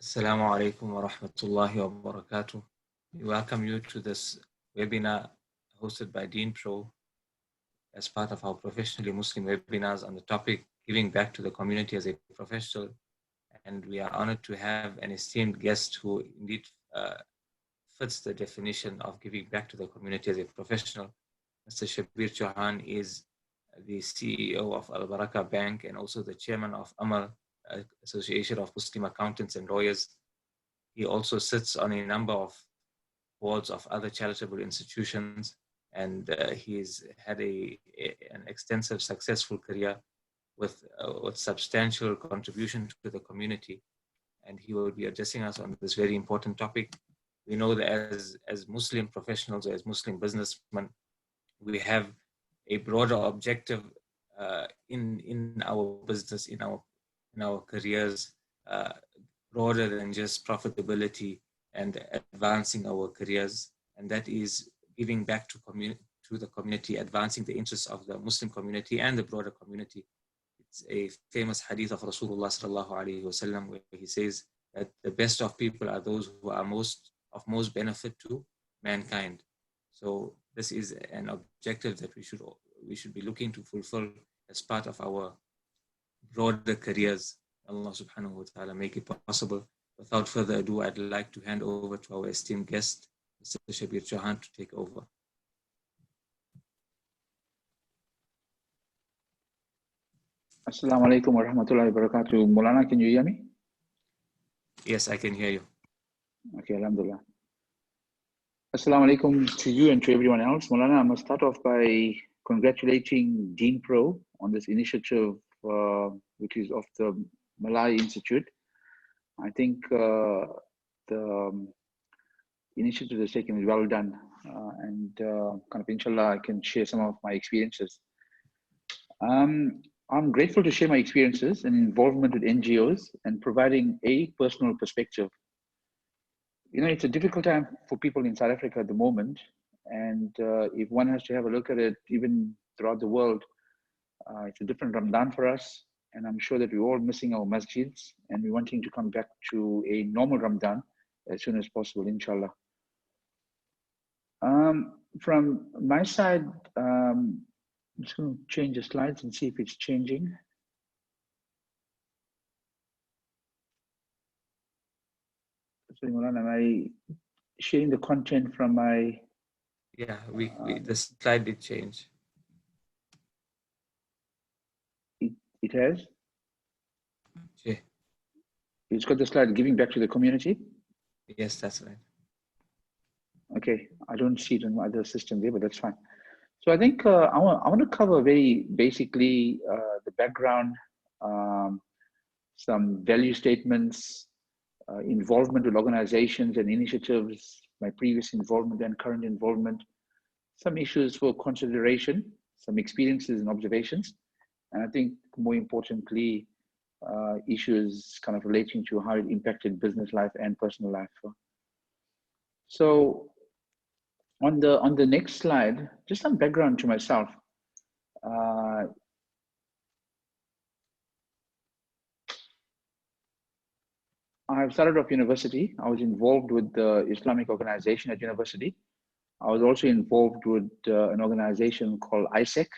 Assalamu alaikum wa rahmatullahi wa barakatuh. We welcome you to this webinar hosted by DeenPro as part of our professionally Muslim webinars on the topic giving back to the community as a professional. And we are honored to have an esteemed guest who indeed fits the definition of giving back to the community as a professional. Mr. Shabir Chohan is the CEO of Al Baraka Bank and also the chairman of Amal, Association of Muslim Accountants and Lawyers. He also sits on a number of boards of other charitable institutions, and he's had an extensive, successful career with substantial contribution to the community. And he will be addressing us on this very important topic. We know that as Muslim professionals or as Muslim businessmen, we have a broader objective in our business, in our careers, broader than just profitability and advancing our careers, and that is giving back to the community, advancing the interests of the Muslim community and the broader community. It's a famous hadith of Rasulullah sallallahu alaihi wasallam where he says that the best of people are those who are of most benefit to mankind. So this is an objective that we should be looking to fulfill as part of our broader careers. Allah subhanahu wa ta'ala make it possible. Without further ado, I'd like to hand over to our esteemed guest, Mr. Shabir Chohan, to take over. Assalamu alaikum wa rahmatullahi wa barakatuh. Maulana, can you hear me? Yes, I can hear you. Okay, alhamdulillah. Assalamu alaikum to you and to everyone else. Maulana, I must start off by congratulating DeenPro on this initiative, which is of the Malay Institute. I think the initiative that's taken is well done, and kind of inshallah I can share some of my experiences. I'm grateful to share my experiences and involvement with NGOs and providing a personal perspective. You know, it's a difficult time for people in South Africa at the moment, and if one has to have a look at it, even throughout the world, it's a different Ramadan for us, and I'm sure that we're all missing our masjids, and we're wanting to come back to a normal Ramadan as soon as possible, inshallah. From my side, I'm just going to change the slides and see if it's changing. So, am I sharing the content from my? Yeah, the slide did change. It has? Okay. It's got the slide giving back to the community? Yes, that's right. Okay, I don't see it in my other system there, but that's fine. So I think I want to cover very basically the background, some value statements, involvement with organizations and initiatives, my previous involvement and current involvement, some issues for consideration, some experiences and observations, and I think more importantly, issues kind of relating to how it impacted business life and personal life. So on the next slide, just some background to myself. I started off university. I was involved with the Islamic organization at university. I was also involved with an organization called ISEC.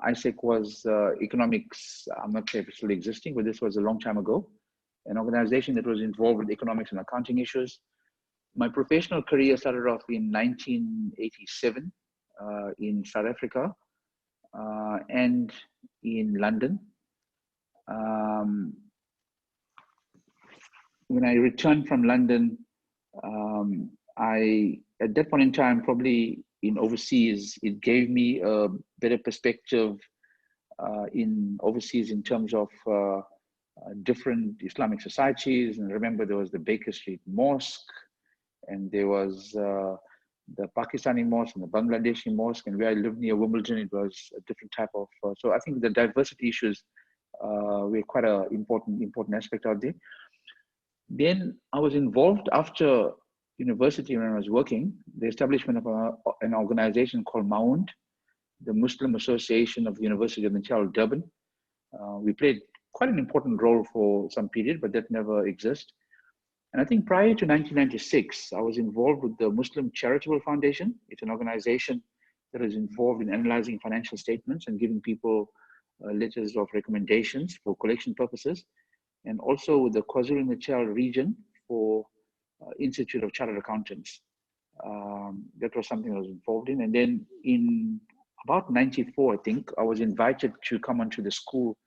ISEC was economics, I'm not sure if it's still existing, but this was a long time ago. An organization that was involved with economics and accounting issues. My professional career started off in 1987 in South Africa and in London. When I returned from London, at that point in time, probably in overseas, it gave me a better perspective in overseas in terms of different Islamic societies. And remember, there was the Baker Street Mosque, and there was the Pakistani mosque and the Bangladeshi mosque, and where I lived near Wimbledon, it was a different type of, so I think the diversity issues were quite an important aspect out there. Then I was involved after university when I was working, the establishment of an organization called MAUND, the Muslim Association of the University of Untitled Durban. We played quite an important role for some period, but that never exists. And I think prior to 1996, I was involved with the Muslim Charitable Foundation. It's an organization that is involved in analyzing financial statements and giving people letters of recommendations for collection purposes, and also with the KwaZulu-Natal region for Institute of Chartered Accountants. That was something I was involved in. And then in about 94, I think, I was invited to come onto the school,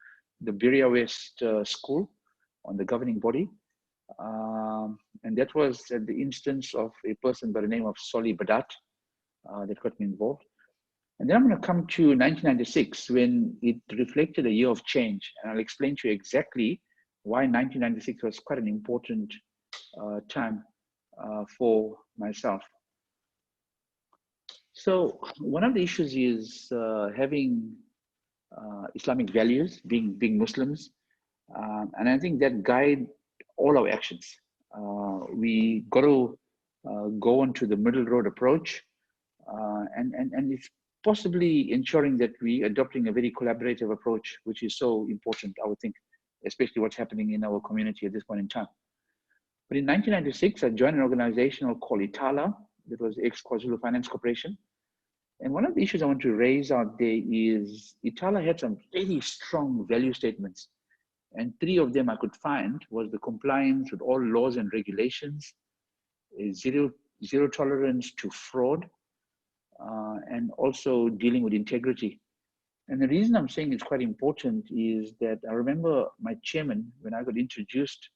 the Biria West School, on the governing body. And that was at the instance of a person by the name of Soli Badat that got me involved. And then I'm going to come to 1996 when it reflected a year of change. And I'll explain to you exactly why 1996 was quite an important time for myself. So one of the issues is having Islamic values, being Muslims. And I think that guide all our actions. We got to go onto the middle road approach, and it's possibly ensuring that we adopting a very collaborative approach, which is so important, I would think, especially what's happening in our community at this point in time. But in 1996, I joined an organization called ITALA, that was ex-KwaZulu Finance Corporation. And one of the issues I want to raise out there is ITALA had some very strong value statements. And three of them I could find was the compliance with all laws and regulations, zero tolerance to fraud, and also dealing with integrity. And the reason I'm saying it's quite important is that I remember my chairman, when I got introduced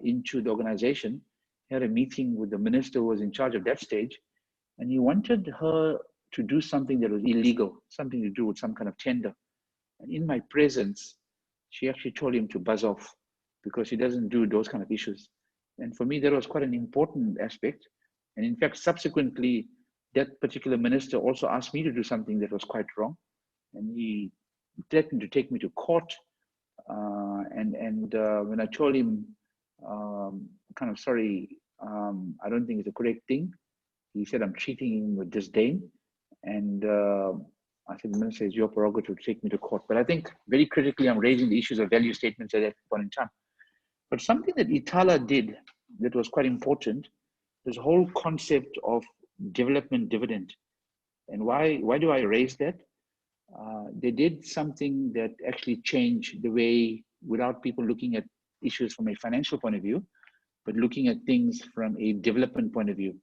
into the organization, had a meeting with the minister who was in charge of that stage, and he wanted her to do something that was illegal, something to do with some kind of tender. And in my presence, she actually told him to buzz off because he doesn't do those kind of issues. And for me, that was quite an important aspect. And in fact, subsequently, that particular minister also asked me to do something that was quite wrong. And he threatened to take me to court. When I told him, kind of sorry, I don't think it's a correct thing, he said, I'm treating him with disdain. And I said, the minister, it's your prerogative to take me to court. But I think very critically, I'm raising the issues of value statements at that point in time. But something that ITALA did that was quite important, this whole concept of development dividend. And why do I raise that? They did something that actually changed the way, without people looking at issues from a financial point of view, but looking at things from a development point of view.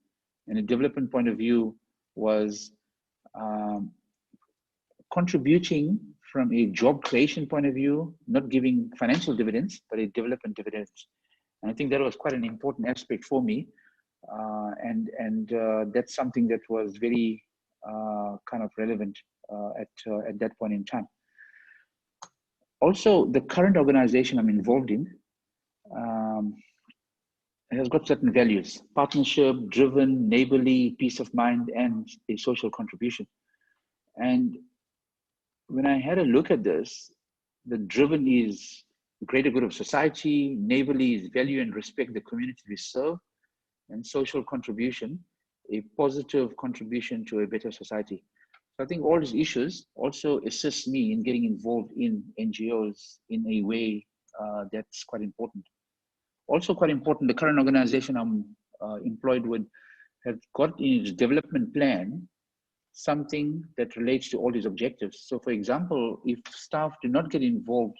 And a development point of view was contributing from a job creation point of view, not giving financial dividends, but a development dividends. And I think that was quite an important aspect for me. That's something that was very kind of relevant at that point in time. Also, the current organization I'm involved in has got certain values: partnership, driven, neighborly, peace of mind, and a social contribution. And when I had a look at this, the driven is the greater good of society, neighborly is value and respect the community we serve, and social contribution, a positive contribution to a better society. So I think all these issues also assist me in getting involved in NGOs in a way that's quite important. Also quite important, the current organization I'm employed with has got in its development plan something that relates to all these objectives. So for example, if staff do not get involved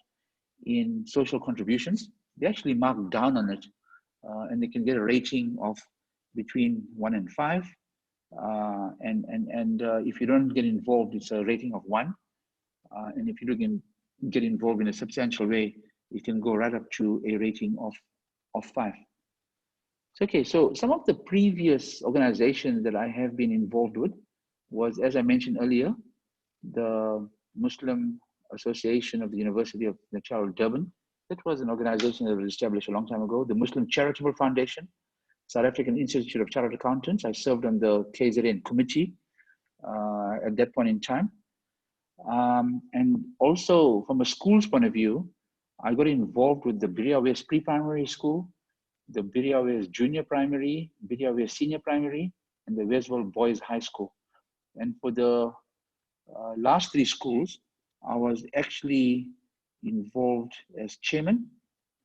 in social contributions, they actually mark down on it, and they can get a rating of between 1 and 5. If you don't get involved, it's a rating of 1. And if you don't get involved in a substantial way, it can go right up to a rating of 5. So, okay, so some of the previous organizations that I have been involved with was, as I mentioned earlier, the Muslim Association of the University of Natal, Durban. That was an organization that was established a long time ago. The Muslim Charitable Foundation, South African Institute of Chartered Accountants. I served on the KZN committee at that point in time. And also from a school's point of view, I got involved with the Biria West Pre-Primary School, the Biria West Junior Primary, Biria West Senior Primary, and the Westville Boys High School. And for the last 3 schools, I was actually involved as chairman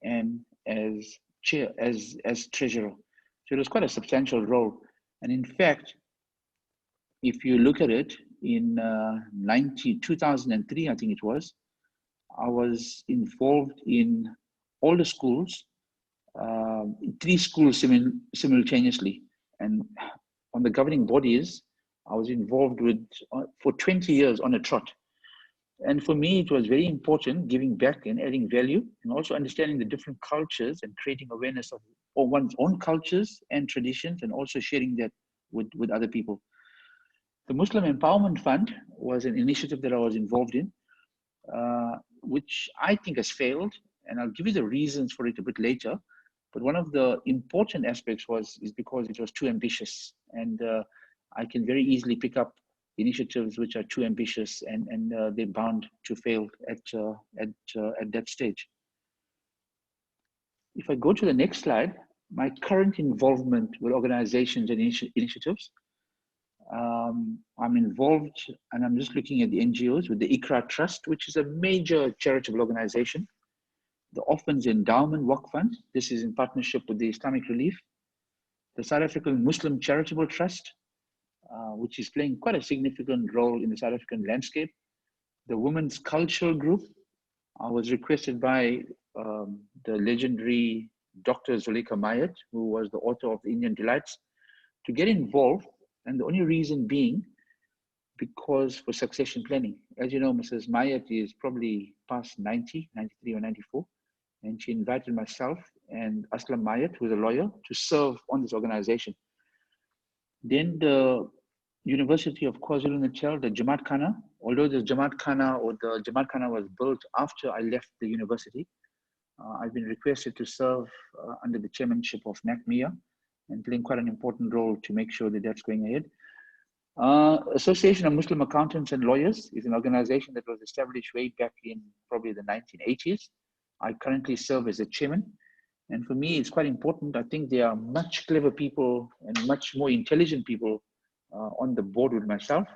and as chair, as treasurer. So it was quite a substantial role. And in fact, if you look at it, in 2003, I think it was, I was involved in all the schools, 3 schools simultaneously. And on the governing bodies, I was involved with for 20 years on a trot. And for me, it was very important giving back and adding value, and also understanding the different cultures and creating awareness of one's own cultures and traditions, and also sharing that with other people. The Muslim Empowerment Fund was an initiative that I was involved in, which I think has failed, and I'll give you the reasons for it a bit later. But one of the important aspects is because it was too ambitious, and I can very easily pick up initiatives which are too ambitious, and they're bound to fail at that stage. If I go to the next slide, my current involvement with organizations and initiatives, I'm involved, and I'm just looking at the NGOs, with the Iqra Trust, which is a major charitable organization. The Orphans Endowment Waqf Fund, this is in partnership with the Islamic Relief. The South African Muslim Charitable Trust, which is playing quite a significant role in the South African landscape. The Women's Cultural Group, I was requested by the legendary Dr. Zuleika Mayat, who was the author of the Indian Delights, to get involved. And the only reason being because for succession planning. As you know, Mrs. Mayat is probably past 90, 93 or 94. And she invited myself and Aslam Mayat, who's a lawyer, to serve on this organization. Then the University of KwaZulu-Natal, the Jamaat Khana, although the Jamaat Khana was built after I left the university, I've been requested to serve under the chairmanship of NACMIA and playing quite an important role to make sure that that's going ahead. Association of Muslim Accountants and Lawyers is an organization that was established way back in probably the 1980s. I currently serve as a chairman. And for me, it's quite important. I think there are much clever people and much more intelligent people on the board with myself.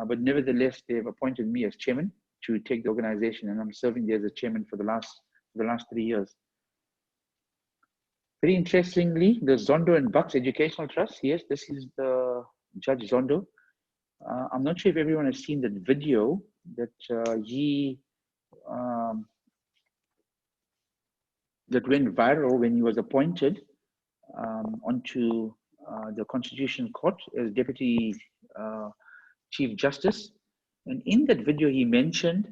But nevertheless, they've appointed me as chairman to take the organization, and I'm serving there as a chairman for the last 3 years. Very interestingly, the Zondo and Bucks Educational Trust, yes, this is the Judge Zondo. I'm not sure if everyone has seen that video that that went viral when he was appointed onto the Constitutional Court as Deputy Chief Justice. And in that video, he mentioned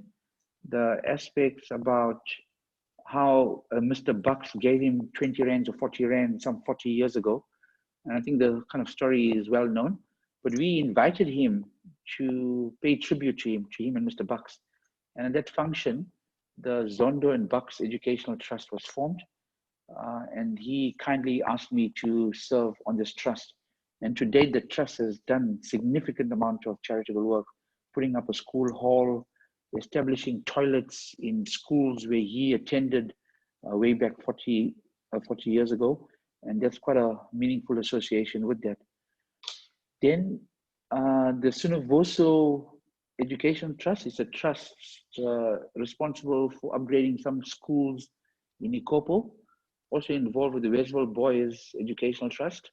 the aspects about how Mr. Bucks gave him 20 rands or 40 rands some 40 years ago. And I think the kind of story is well known. But we invited him to pay tribute to him and Mr. Bucks. And at that function, the Zondo and Bucks Educational Trust was formed. And he kindly asked me to serve on this trust. And to date, the trust has done significant amount of charitable work, putting up a school hall, establishing toilets in schools where he attended way back 40 years ago. And that's quite a meaningful association with that. Then the Sunovoso Education Trust is a trust responsible for upgrading some schools in Ikopo, also involved with the Westville Boys Educational Trust.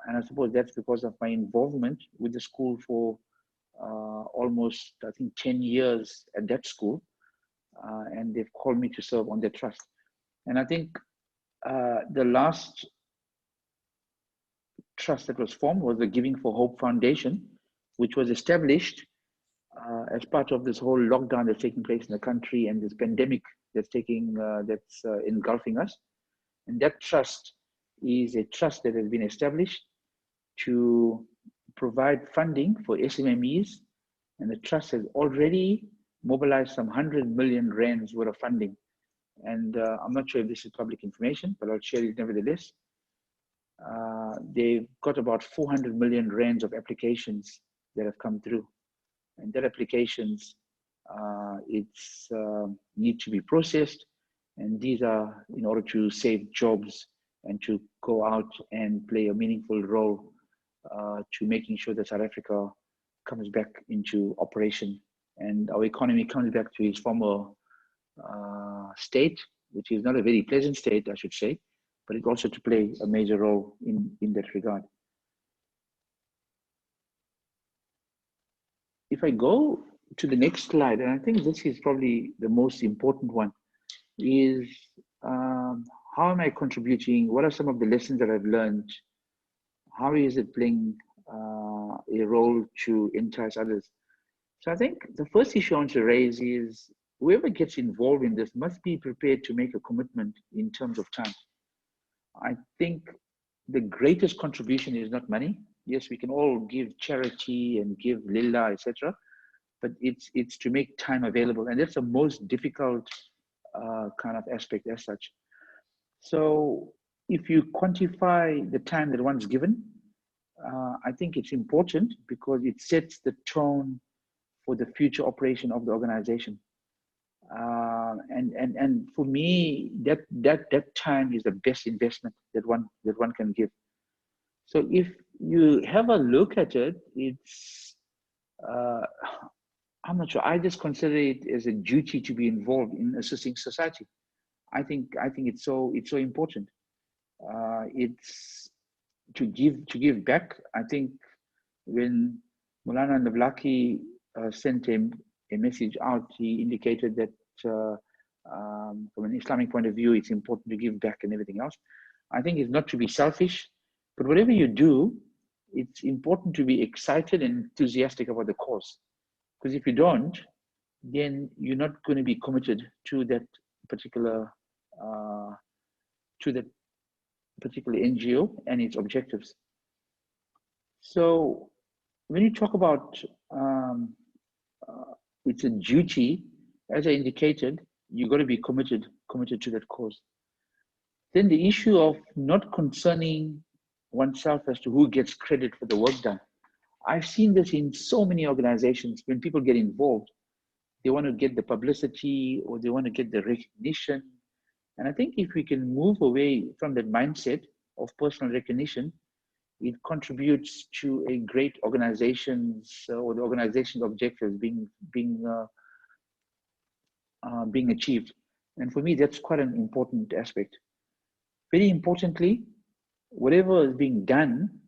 And I suppose that's because of my involvement with the school for almost, I think, 10 years at that school. And they've called me to serve on their trust. And I think the last trust that was formed was the Giving for Hope Foundation, which was established as part of this whole lockdown that's taking place in the country and this pandemic that's engulfing us. And that trust is a trust that has been established to provide funding for SMMEs, and the trust has already mobilized some 100 million rands worth of funding. And I'm not sure if this is public information, but I'll share it nevertheless. They've got about 400 million rands of applications that have come through, and that applications need to be processed, and these are in order to save jobs and to go out and play a meaningful role to making sure that South Africa comes back into operation and our economy comes back to its former state, which is not a very pleasant state, I should say, but it's also to play a major role in that regard. If I go to the next slide, and I think this is probably the most important one, is how am I contributing? What are some of the lessons that I've learned? How is it playing a role to entice others? So I think the first issue I want to raise is whoever gets involved in this must be prepared to make a commitment in terms of time. I think the greatest contribution is not money. Yes, we can all give charity and give lillah, etc. But it's to make time available, and that's the most difficult kind of aspect as such. So if you quantify the time that one's given, I think it's important because it sets the tone for the future operation of the organization. And for me, that time is the best investment that one can give. So if you have a look at it, it's I'm not sure. I just consider it as a duty to be involved in assisting society. I think it's so important. It's to give back. I think when Mulana Navlaki sent him a message out, he indicated that from an Islamic point of view, it's important to give back and everything else. I think it's not to be selfish, but whatever you do, it's important to be excited and enthusiastic about the cause. Because if you don't, then you're not going to be committed to that particular NGO and its objectives. So when you talk about it's a duty, as I indicated, you've got to be committed to that cause. Then the issue of not concerning oneself as to who gets credit for the work done. I've seen this in so many organizations. When people get involved, they want to get the publicity or they want to get the recognition. And I think if we can move away from that mindset of personal recognition, it contributes to a great organization's or the organization's objectives being achieved. And for me, that's quite an important aspect. Very importantly, whatever is being done,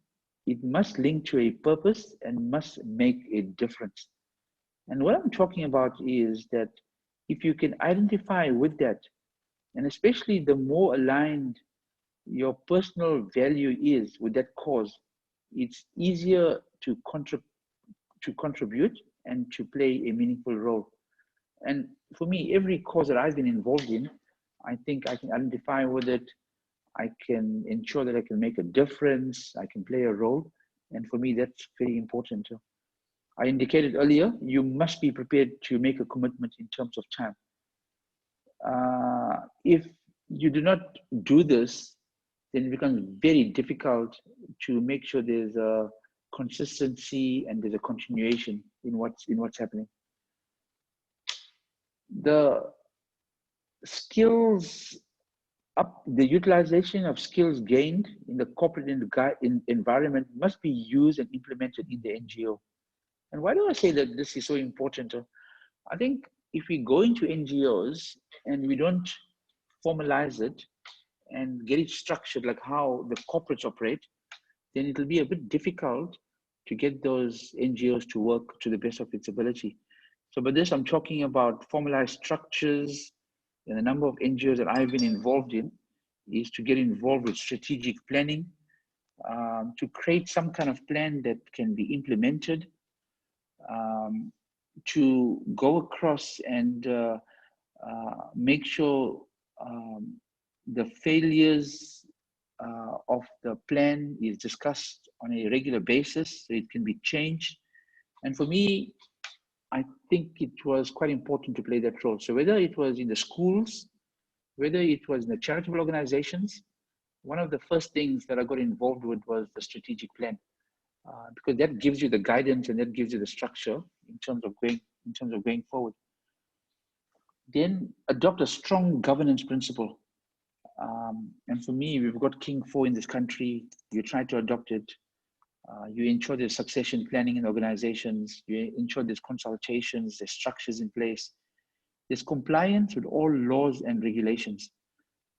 it must link to a purpose and must make a difference. And what I'm talking about is that if you can identify with that, and especially the more aligned your personal value is with that cause, it's easier to contribute and to play a meaningful role. And for me, every cause that I've been involved in, I think I can identify with it. I can ensure that I can make a difference. I can play a role. And for me, that's very important too. I indicated earlier, you must be prepared to make a commitment in terms of time. If you do not do this, then it becomes very difficult to make sure there's a consistency and there's a continuation in what's happening. The skills the utilization of skills gained in the corporate environment must be used and implemented in the NGO. And why do I say that this is so important? I think if we go into NGOs and we don't formalize it and get it structured like how the corporates operate, then it'll be a bit difficult to get those NGOs to work to the best of its ability. So by this, I'm talking about formalized structures. And the number of NGOs that I've been involved in is to get involved with strategic planning, to create some kind of plan that can be implemented, to go across and make sure the failures of the plan is discussed on a regular basis so it can be changed. And for me, I think it was quite important to play that role. So whether it was in the schools, whether it was in the charitable organizations, one of the first things that I got involved with was the strategic plan, because that gives you the guidance and that gives you the structure in terms of going forward. Then adopt a strong governance principle. And for me, we've got King 4 in this country. You try to adopt it. You ensure there's succession planning in organizations. You ensure there's consultations, there's structures in place. There's compliance with all laws and regulations.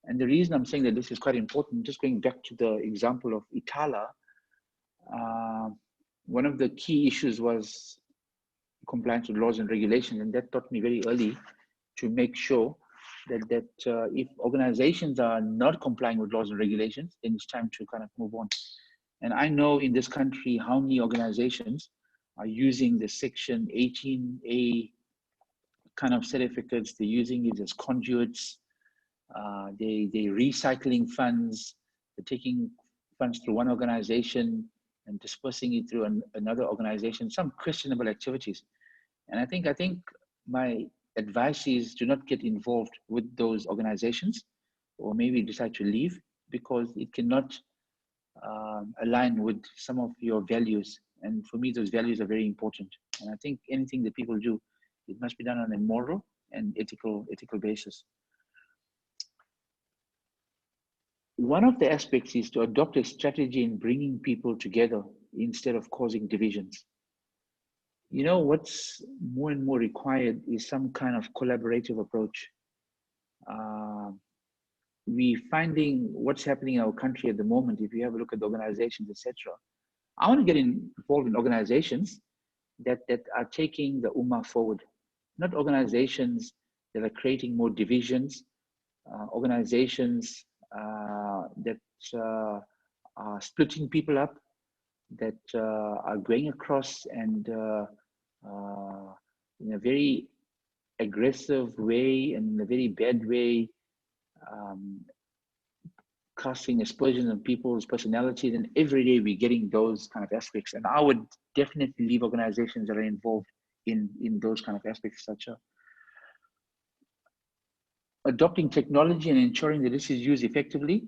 And the reason I'm saying that this is quite important, just going back to the example of Itala, one of the key issues was compliance with laws and regulations, and that taught me very early to make sure that if organizations are not complying with laws and regulations, then it's time to kind of move on. And I know in this country how many organizations are using the Section 18A kind of certificates. They're using it as conduits. They're recycling funds. They're taking funds through one organization and dispersing it through another organization. Some questionable activities. And I think my advice is do not get involved with those organizations, or maybe decide to leave, because it cannot align with some of your values. And for me, those values are very important. And I think anything that people do, it must be done on a moral and ethical basis. One of the aspects is to adopt a strategy in bringing people together instead of causing divisions. You know, what's more and more required is some kind of collaborative approach. We're finding what's happening in our country at the moment. If you have a look at the organizations, etc. I want to get involved in organizations that are taking the Ummah forward, not organizations that are creating more divisions, organizations that are splitting people up, that are going across and in a very aggressive way and in a very bad way, casting aspersions on people's personalities. And every day we're getting those kind of aspects. And I would definitely leave organizations that are involved in those kind of aspects, such as adopting technology and ensuring that this is used effectively.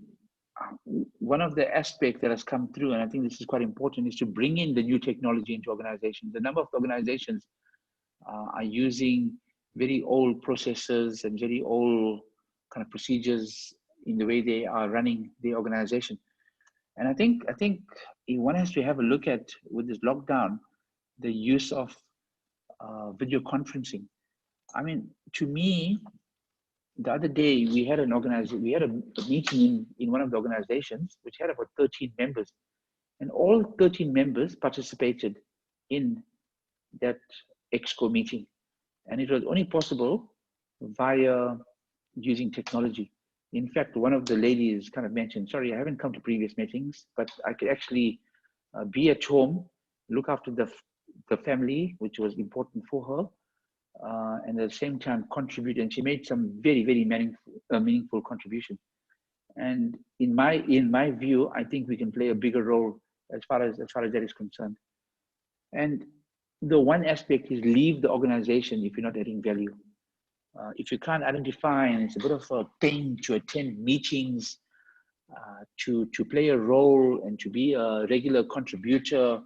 One of the aspects that has come through, and I think this is quite important, is to bring in the new technology into organizations. The number of organizations are using very old processes and very old kind of procedures in the way they are running the organization. And I think one has to have a look at, with this lockdown, the use of video conferencing. I mean, to me, the other day we had a meeting in one of the organizations which had about 13 members, and all 13 members participated in that exco meeting, and it was only possible via using technology. In fact, one of the ladies kind of mentioned, sorry, I haven't come to previous meetings, but I could actually be at home, look after the family, which was important for her, and at the same time contribute. And she made some very, very meaningful contribution. And in my view, I think we can play a bigger role as far as that is concerned. And the one aspect is leave the organization if you're not adding value. If you can't identify, and it's a bit of a pain to attend meetings, to play a role and to be a regular contributor,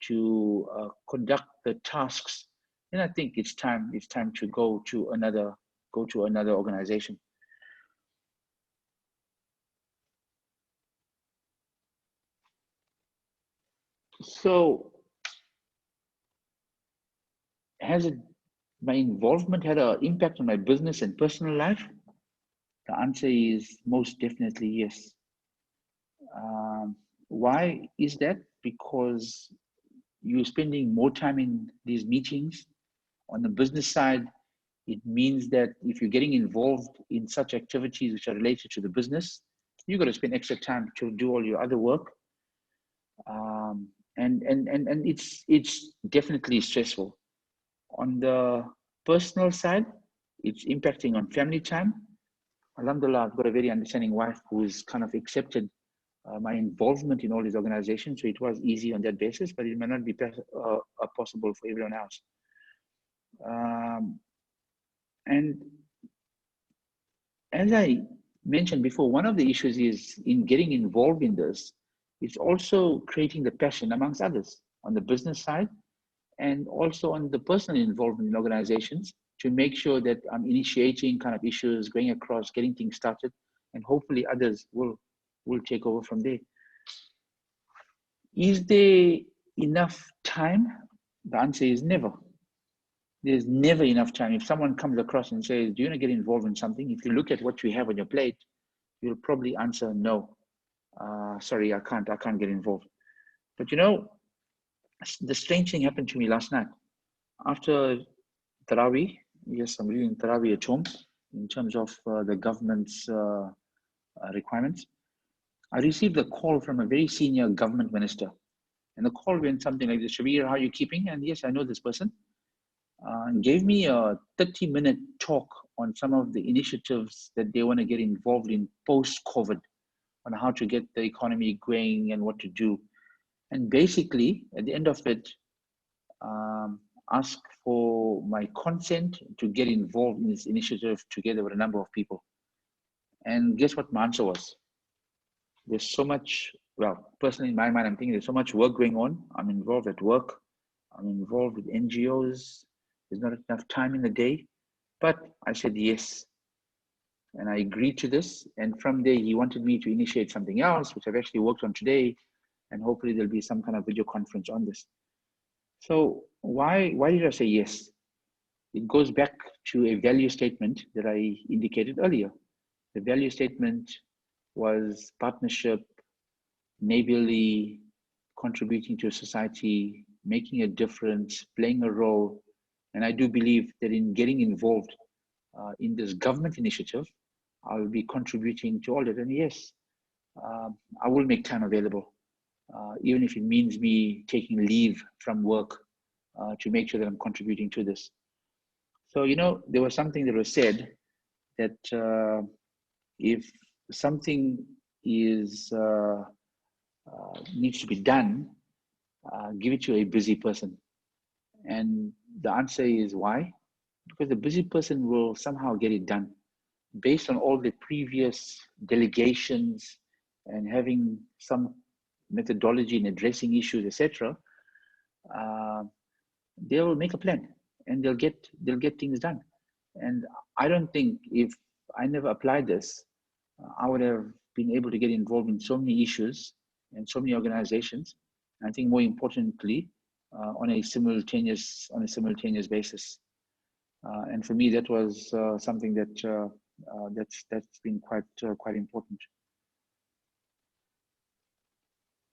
to conduct the tasks, then I think it's time to go to another organization. So, has my involvement had an impact on my business and personal life? The answer is most definitely yes. Why is that? Because you're spending more time in these meetings. On the business side, it means that if you're getting involved in such activities which are related to the business, you've got to spend extra time to do all your other work. And it's definitely stressful. On the personal side, it's impacting on family time. Alhamdulillah, I've got a very understanding wife who's kind of accepted my involvement in all these organizations, so it was easy on that basis, but it may not be possible for everyone else. And as I mentioned before, one of the issues is in getting involved in this, it's also creating the passion amongst others on the business side and also on the personal involvement in organizations to make sure that I'm initiating kind of issues, going across, getting things started, and hopefully others will take over from there. Is there enough time? The answer is never. There's never enough time. If someone comes across and says, do you want to get involved in something? If you look at what you have on your plate, you'll probably answer no. Sorry, I can't get involved. But you know, the strange thing happened to me last night. After Taraweeh, yes, I'm reading Taraweeh at home in terms of the government's requirements. I received a call from a very senior government minister. And the call went something like this: Shabir, how are you keeping? And yes, I know this person. And gave me a 30-minute talk on some of the initiatives that they want to get involved in post-COVID, on how to get the economy going and what to do. And basically, at the end of it, ask for my consent to get involved in this initiative together with a number of people. And guess what my answer was? There's so much, well, personally in my mind, I'm thinking there's so much work going on. I'm involved at work. I'm involved with NGOs. There's not enough time in the day. But I said yes. And I agreed to this. And from there, he wanted me to initiate something else, which I've actually worked on today. And hopefully there'll be some kind of video conference on this. So why did I say yes? It goes back to a value statement that I indicated earlier. The value statement was partnership, neighborly, contributing to society, making a difference, playing a role. And I do believe that in getting involved in this government initiative, I'll be contributing to all that. And yes, I will make time available, even if it means me taking leave from work to make sure that I'm contributing to this. So, you know, there was something that was said that if something is needs to be done, give it to a busy person. And the answer is why? Because the busy person will somehow get it done based on all the previous delegations and having some methodology in addressing issues, etc. They will make a plan and they'll get things done. And I don't think if I never applied this, I would have been able to get involved in so many issues and so many organizations. I think more importantly, on a simultaneous basis. And for me, that was something that that's been quite important.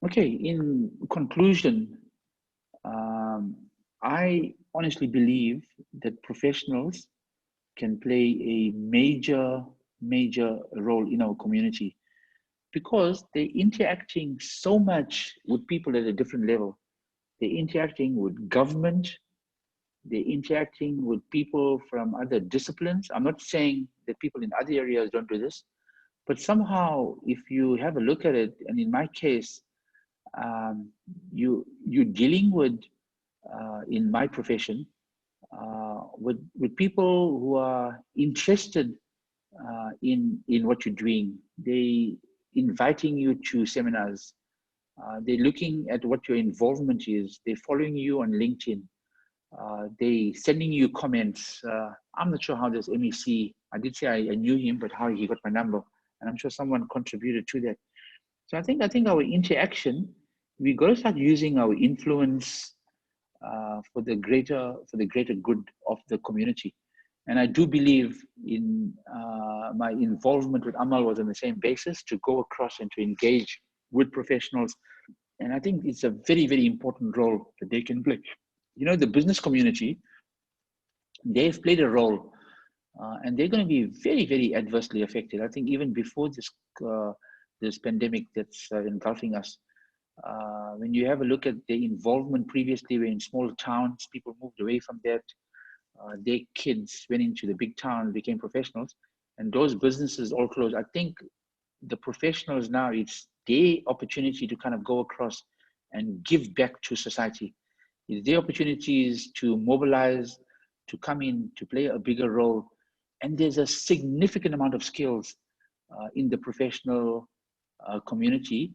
Okay, in conclusion, I honestly believe that professionals can play a major role in our community because they're interacting so much with people at a different level. They're interacting with government, they're interacting with people from other disciplines. I'm not saying that people in other areas don't do this, but somehow if you have a look at it, and in my case, you're dealing with, in my profession, with people who are interested in what you're doing. They inviting you to seminars. They're looking at what your involvement is. They're following you on LinkedIn. They sending you comments. I'm not sure how this MEC, I did say I knew him, but how he got my number. And I'm sure someone contributed to that. So I think our interaction, we got to start using our influence for the greater good of the community. And I do believe in my involvement with Amal was on the same basis, to go across and to engage with professionals. And I think it's a very, very important role that they can play. You know, the business community, they've played a role and they're going to be very, very adversely affected. I think even before this pandemic that's engulfing us, when you have a look at their involvement previously, were in small towns, people moved away from that. Their kids went into the big towns, became professionals, and those businesses all closed. I think the professionals now, it's their opportunity to kind of go across and give back to society. It's their opportunities to mobilize, to come in, to play a bigger role. And there's a significant amount of skills in the professional community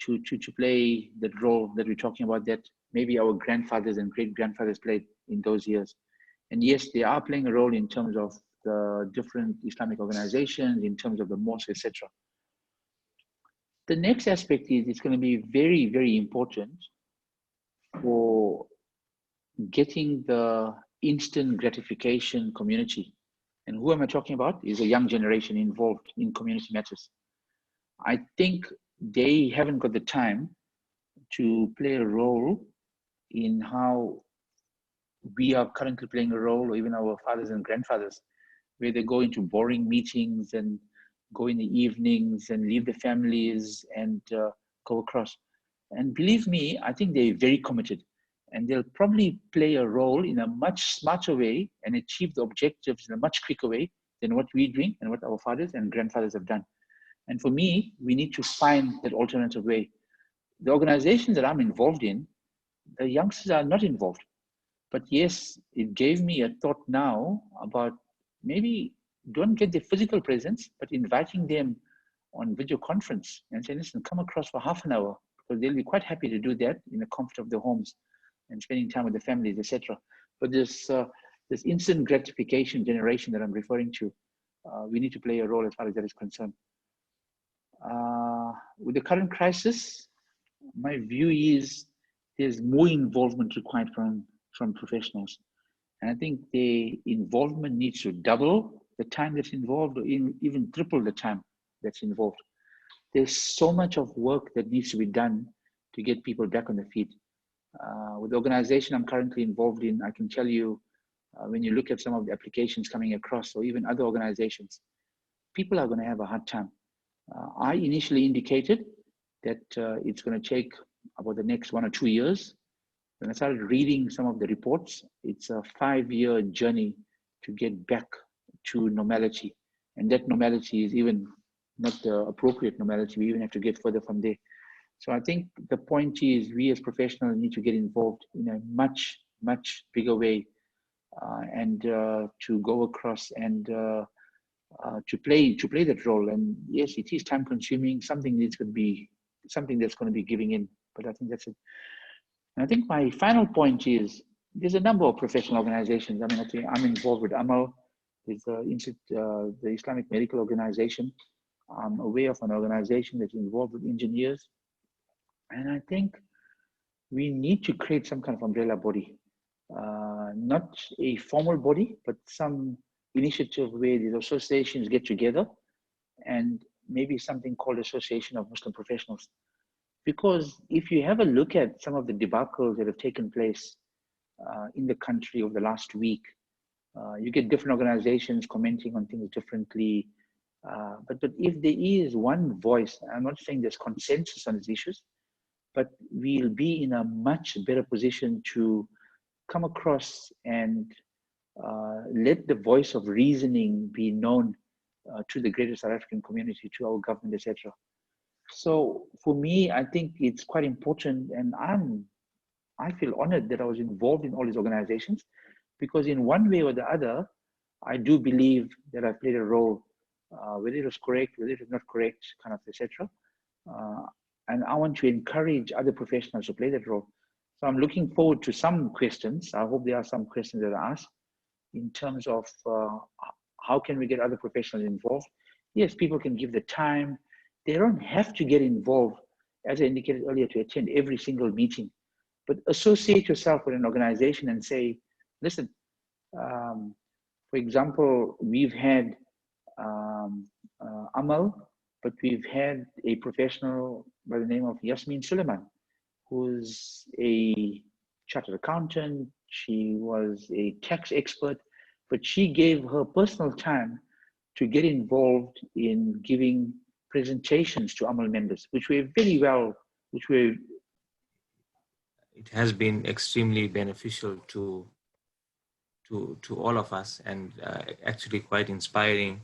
to play that role that we're talking about, that maybe our grandfathers and great-grandfathers played in those years. And yes, they are playing a role in terms of the different Islamic organizations, in terms of the mosque, etc. The next aspect is it's going to be very, very important for getting the instant gratification community. And who am I talking about? Is a young generation involved in community matters. I think they haven't got the time to play a role in how we are currently playing a role, or even our fathers and grandfathers, where they go into boring meetings and go in the evenings and leave the families and go across. And believe me, I think they're very committed, and they'll probably play a role in a much smarter way and achieve the objectives in a much quicker way than what we're doing and what our fathers and grandfathers have done. And for me, we need to find that alternative way. The organizations that I'm involved in, the youngsters are not involved. But yes, it gave me a thought now about maybe don't get their physical presence, but inviting them on video conference and say, listen, come across for half an hour, because they'll be quite happy to do that in the comfort of their homes and spending time with the families, etc. But this instant gratification generation that I'm referring to, we need to play a role as far as that is concerned. With the current crisis, my view is there's more involvement required from professionals. And I think the involvement needs to double the time that's involved, or even triple the time that's involved. There's so much of work that needs to be done to get people back on their feet. With the organization I'm currently involved in, I can tell you, when you look at some of the applications coming across, or even other organizations, people are going to have a hard time. I initially indicated that it's going to take about the next 1 or 2 years. When I started reading some of the reports, it's a 5-year journey to get back to normality. And that normality is even not the appropriate normality. We even have to get further from there. So I think the point is we as professionals need to get involved in a much, much bigger way, and to go across and to play that role. And yes, it is time consuming, something that's going to be giving in, but I think that's it. And I think my final point is there's a number of professional organizations. I mean, I think I'm involved with AMAL, with the Islamic Medical Organization. I'm aware of an organization that's involved with engineers. And I think we need to create some kind of umbrella body, not a formal body, but some initiative where these associations get together, and maybe something called Association of Muslim Professionals. Because if you have a look at some of the debacles that have taken place in the country over the last week, you get different organizations commenting on things differently. But if there is one voice, I'm not saying there's consensus on these issues, but we'll be in a much better position to come across and let the voice of reasoning be known to the greater South African community, to our government, etc. So for me, I think it's quite important, and I feel honored that I was involved in all these organizations, because in one way or the other, I do believe that I played a role, whether it was correct, whether it was not correct, kind of, etc. And I want to encourage other professionals to play that role. So I'm looking forward to some questions. I hope there are some questions that are asked in terms of how can we get other professionals involved. Yes, people can give the time. They don't have to get involved, as I indicated earlier, to attend every single meeting, but associate yourself with an organization and say, listen, for example, we've had Amal, but we've had a professional by the name of Yasmin Suleiman, who's a chartered accountant. She was a tax expert, but she gave her personal time to get involved in giving presentations to AMAL members, which were very well, it has been extremely beneficial to all of us, and actually quite inspiring.